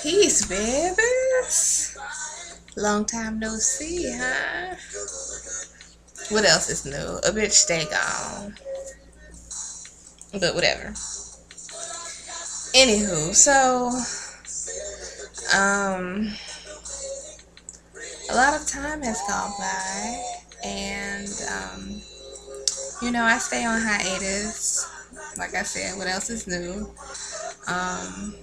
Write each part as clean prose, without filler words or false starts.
Peace, babies. Long time no see, huh? What else is new? A bitch stay gone. But whatever. Anywho, so um a lot of time has gone by, and I stay on hiatus. Like I said, what else is new? Um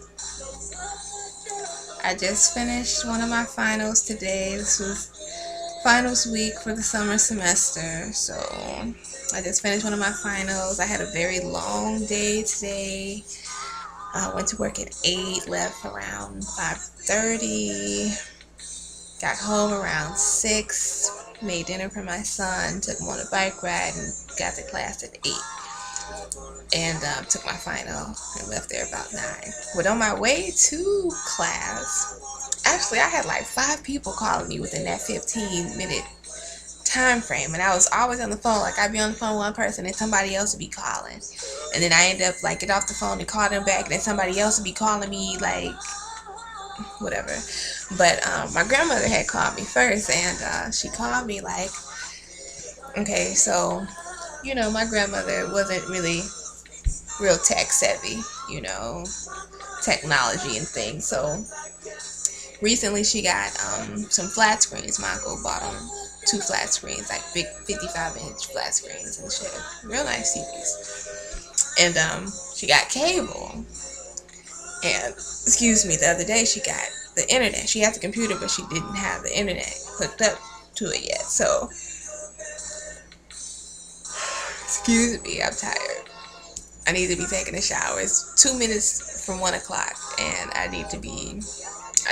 I just finished one of my finals today. This was finals week for the summer semester. So I just finished one of my finals. I had a very long day today. I went to work at 8, left around 5:30, got home around 6, made dinner for my son, took him on a bike ride, and got to class at 8. And took my final and left there about 9. But on my way to class, actually, I had like 5 people calling me within that 15-minute time frame, and I was always on the phone. Like, I'd be on the phone with one person and somebody else would be calling, and then I end up like get off the phone and call them back, and then somebody else would be calling me, like, whatever. But my grandmother had called me first, and she called me like, okay, so my grandmother wasn't really real tech savvy, technology and things. So recently she got some flat screens. My uncle bought them 2 flat screens, like big 55-inch flat screens and shit. Real nice TVs. And she got cable. And excuse me, the other day she got the internet. She had the computer, but she didn't have the internet hooked up to it yet. So excuse me, I'm tired. I need to be taking a shower. It's 2 minutes from 1 o'clock, and I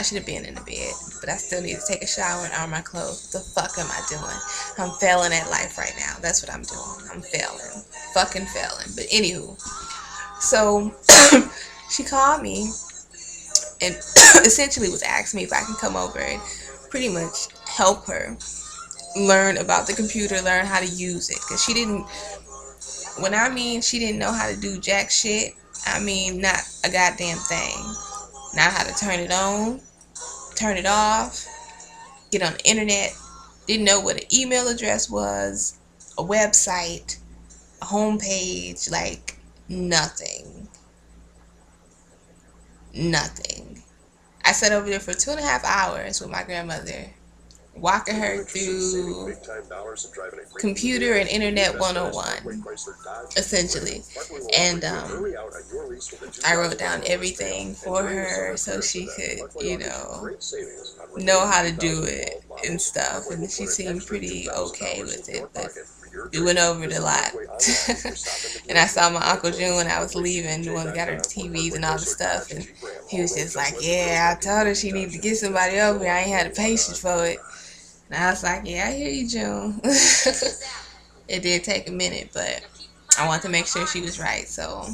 should have been in the bed, but I still need to take a shower and iron my clothes. What the fuck am I doing? I'm failing at life right now. That's what I'm doing. I'm failing. Fucking failing. But anywho, so she called me and essentially was asking me if I can come over and pretty much help her learn about the computer, learn how to use it. Because when I mean she didn't know how to do jack shit, I mean not a goddamn thing. Not how to turn it on, turn it off, get on the internet. Didn't know what an email address was, a website, a homepage, like nothing. Nothing. I sat over there for 2.5 hours with my grandmother, walking her through computer and internet 101, essentially. And I wrote down everything for her so she could, know how to do it and stuff. And she seemed pretty okay with it, but we went over it a lot. And I saw my Uncle June when I was leaving, the one that got her TVs and all the stuff, and he was just like, yeah, I told her she needed to get somebody over here. I ain't had the patience for it. And I was like, yeah, I hear you, June. It did take a minute, but I wanted to make sure she was right. So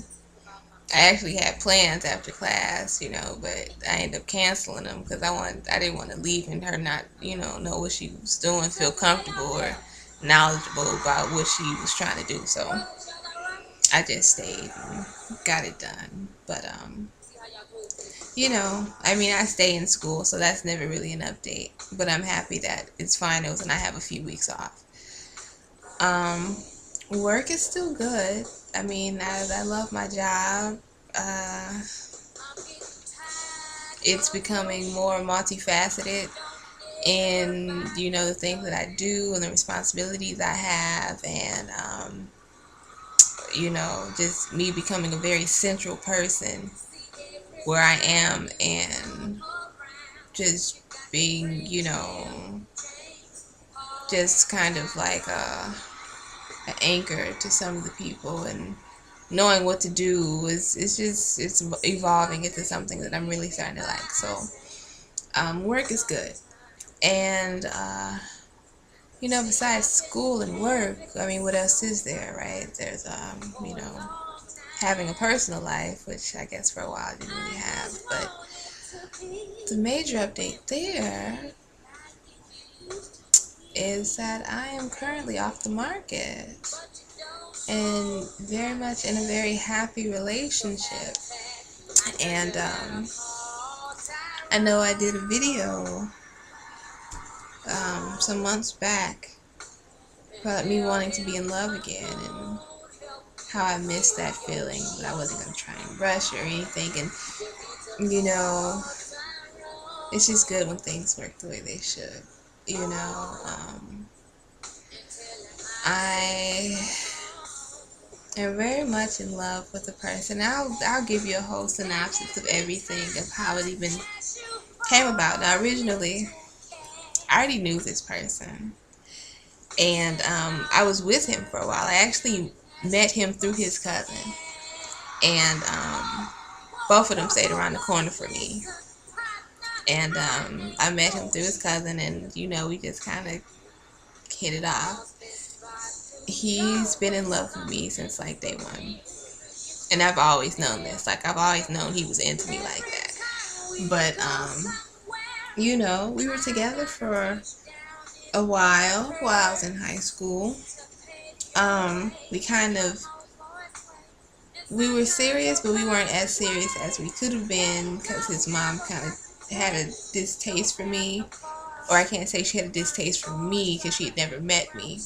I actually had plans after class, but I ended up canceling them because I didn't want to leave and her not, know what she was doing, feel comfortable or knowledgeable about what she was trying to do. So I just stayed and got it done. But I stay in school, so that's never really an update. But I'm happy that it's finals and I have a few weeks off. Work is still good. I love my job. It's becoming more multifaceted in, the things that I do and the responsibilities I have, and, just me becoming a very central person where I am, and just being, just kind of like an anchor to some of the people, and knowing what to do it's evolving into something that I'm really starting to like. So work is good. And besides school and work, what else is there, right? There's having a personal life, which I guess for a while I didn't really have. But the major update there is that I am currently off the market and very much in a very happy relationship. And I know I did a video some months back about me wanting to be in love again and how I missed that feeling, but I wasn't going to try and rush or anything. And, it's just good when things work the way they should. I am very much in love with a person. I'll give you a whole synopsis of everything, of how it even came about. Now, originally, I already knew this person, and I was with him for a while. I actually met him through his cousin, and both of them stayed around the corner for me. And I met him through his cousin, and we just kind of hit it off. He's been in love with me since like day one, and I've always known this. Like, I've always known he was into me like that. But we were together for a while I was in high school. We were serious, but we weren't as serious as we could have been, because his mom kind of had a distaste for me. Or I can't say she had a distaste for me because she had never met me.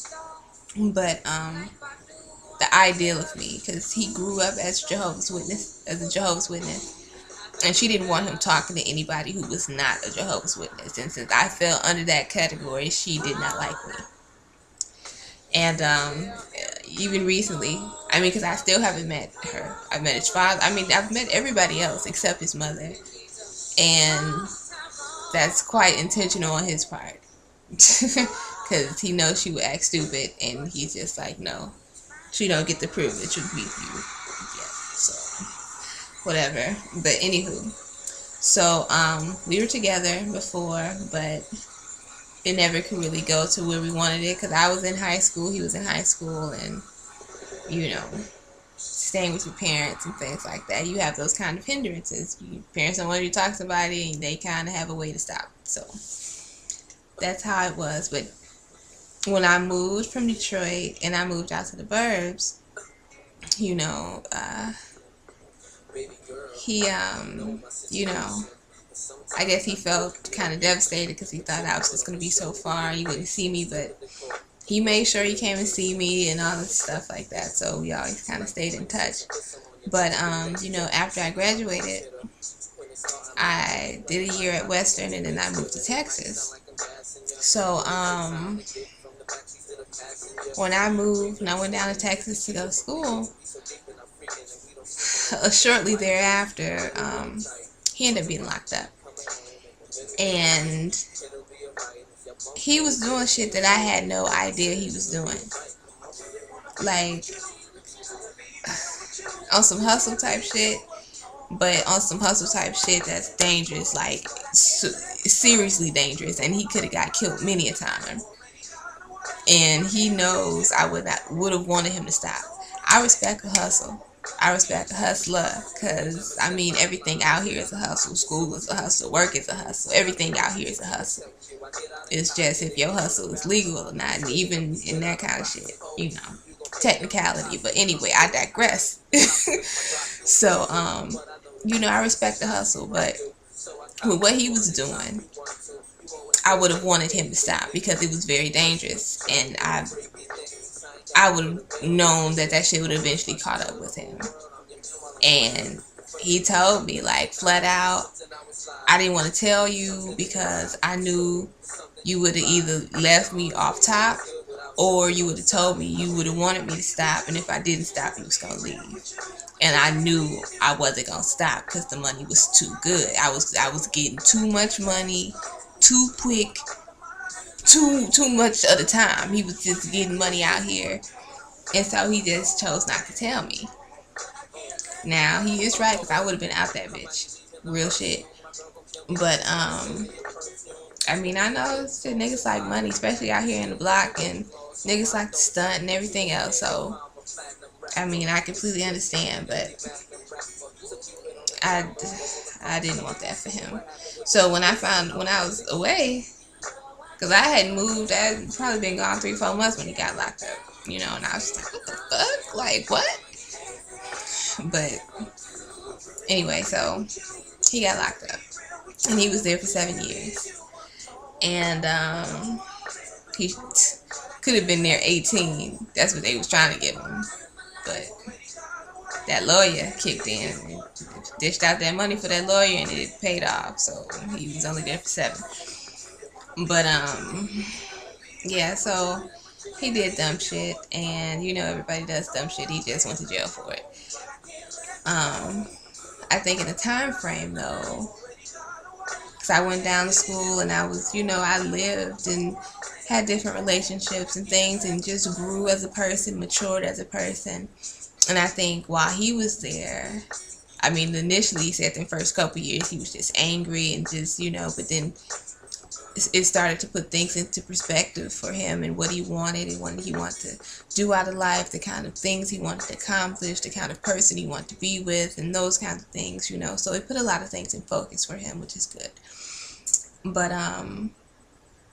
But the ideal of me, because he grew up as a Jehovah's Witness. And she didn't want him talking to anybody who was not a Jehovah's Witness. And since I fell under that category, she did not like me. And even recently, because I still haven't met her. I've met his father. I've met everybody else except his mother. And that's quite intentional on his part. Because he knows she would act stupid. And he's just like, no. She don't get the privilege of meeting you yet. So, whatever. But anywho. So, we were together before, but it never could really go to where we wanted it, because I was in high school, he was in high school, and, staying with your parents and things like that, you have those kind of hindrances. Your parents don't want you to talk to somebody, and they kind of have a way to stop. So, that's how it was. But when I moved from Detroit, and I moved out to the burbs, he, I guess he felt kind of devastated because he thought I was just going to be so far, he wouldn't see me, but he made sure he came and see me and all this stuff like that, so we always kind of stayed in touch. But, after I graduated, I did a year at Western, and then I moved to Texas. So, when I moved and I went down to Texas to go to school, shortly thereafter, he ended up being locked up. And he was doing shit that I had no idea he was doing. Like, on some hustle type shit, but on some hustle type shit that's dangerous, like seriously dangerous, and he could have got killed many a time. And he knows I would have wanted him to stop. I respect a hustle. I respect a hustler, because, everything out here is a hustle. School is a hustle. Work is a hustle. Everything out here is a hustle. It's just if your hustle is legal or not, and even in that kind of shit, technicality. But anyway, I digress. So, I respect the hustle, but with what he was doing, I would have wanted him to stop, because it was very dangerous, and I would have known that shit would have eventually caught up with him. And he told me, like, flat out, I didn't want to tell you because I knew you would have either left me off top, or you would have told me you would have wanted me to stop, and if I didn't stop, you was going to leave. And I knew I wasn't going to stop because the money was too good. I was getting too much money, too quick, too much of the time. He was just getting money out here, and so he just chose not to tell me. Now, he is right, because I would have been out that bitch. Real shit. But, I know that niggas like money, especially out here in the block, and niggas like to stunt and everything else, so, I completely understand, but I didn't want that for him. So when I was away, Because I hadn't moved. I had probably been gone 3-4 months when he got locked up. You know, and I was like, what the fuck? Like, what? But anyway, so he got locked up. And he was there for 7 years. And he could have been there 18. That's what they was trying to give him. But that lawyer kicked in and dished out that money for that lawyer, and it paid off. So he was only there for 7. But yeah, so he did dumb shit, and you know everybody does dumb shit. He just went to jail for it. I think in the time frame though, because I went down to school and I was, you know, I lived and had different relationships and things, and just grew as a person, matured as a person. And I think while he was there, I mean, initially he said the first couple years he was just angry and just, you know, but then it started to put things into perspective for him and what he wanted and what he wanted to do out of life, the kind of things he wanted to accomplish, the kind of person he wanted to be with, and those kinds of things, you know. So it put a lot of things in focus for him, which is good. But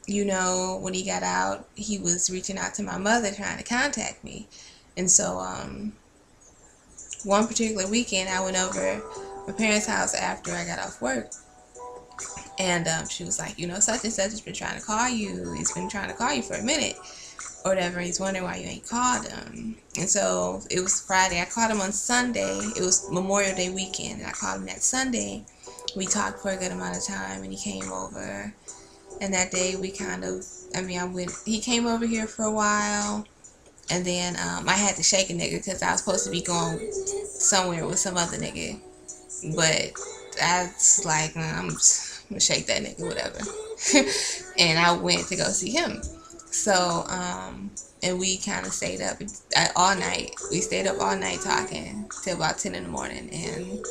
you know, when he got out, he was reaching out to my mother trying to contact me. And so one particular weekend I went over my parents' house after I got off work. And she was like, you know, such and such has been trying to call you. He's been trying to call you for a minute or whatever. He's wondering why you ain't called him. And so it was Friday. I called him on Sunday. It was Memorial Day weekend. And I called him that Sunday. We talked for a good amount of time, and he came over. And that day we kind of, he came over here for a while. And then I had to shake a nigga because I was supposed to be going somewhere with some other nigga. But I was like, I'm gonna shake that nigga, whatever. And I went to go see him. So, and we kind of stayed up all night. We stayed up all night talking till about 10 in the morning. And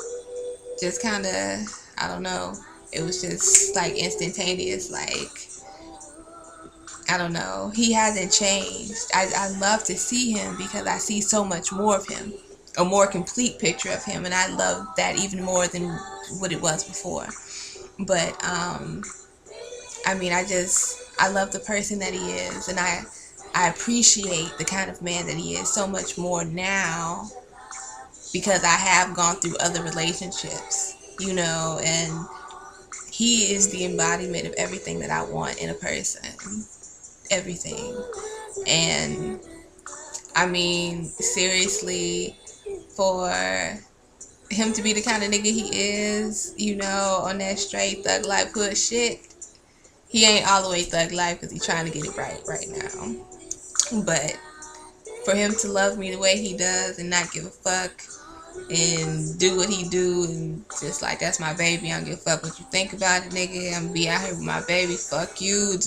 just kind of, I don't know, it was just like instantaneous, like, I don't know. He hasn't changed. I love to see him because I see so much more of him, a more complete picture of him, and I love that even more than what it was before. But I love the person that he is, and I appreciate the kind of man that he is so much more now because I have gone through other relationships, you know, and he is the embodiment of everything that I want in a person. Everything. And I mean, seriously, for him to be the kind of nigga he is, you know, on that straight thug life hood shit, he ain't all the way thug life because he's trying to get it right now. But for him to love me the way he does and not give a fuck and do what he do and just like, that's my baby, I don't give a fuck what you think about it, nigga, I'm gonna be out here with my baby, fuck you,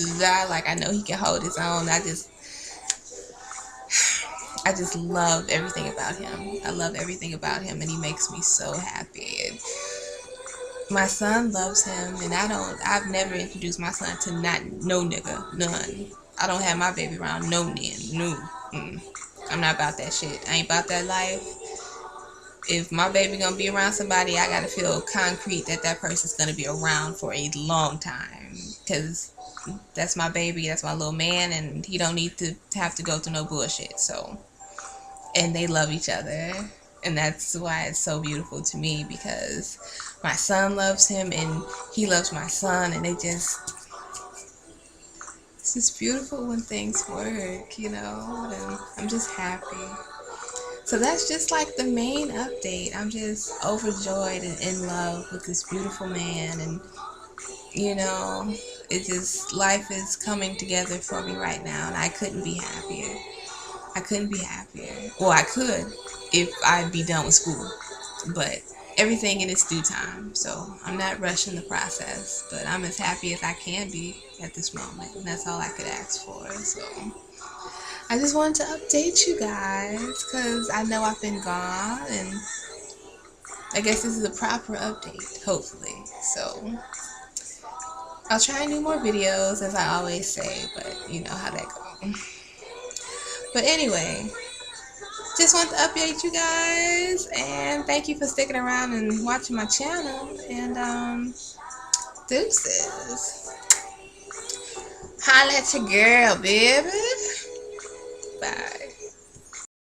like, I know he can hold his own. I just love everything about him. I love everything about him, and he makes me so happy. And my son loves him, and I've never introduced my son to no nigga, none. I don't have my baby around no nigga, no. I'm not about that shit. I ain't about that life. If my baby gonna be around somebody, I gotta feel concrete that person's gonna be around for a long time, because that's my baby, that's my little man, and he don't need to have to go through no bullshit. So, and they love each other, and that's why it's so beautiful to me, because my son loves him and he loves my son, and it's just beautiful when things work, you know, and I'm just happy. So that's just like the main update. I'm just overjoyed and in love with this beautiful man, and you know, life is coming together for me right now, and I couldn't be happier. I couldn't be happier. Well, I could if I'd be done with school, but everything in its due time. So I'm not rushing the process, but I'm as happy as I can be at this moment, and that's all I could ask for. So I just wanted to update you guys because I know I've been gone, and I guess this is a proper update, hopefully. So I'll try and do more videos, as I always say, but you know how that goes. But anyway, just want to update you guys, and thank you for sticking around and watching my channel, and deuces. Holla at your girl, baby. Bye.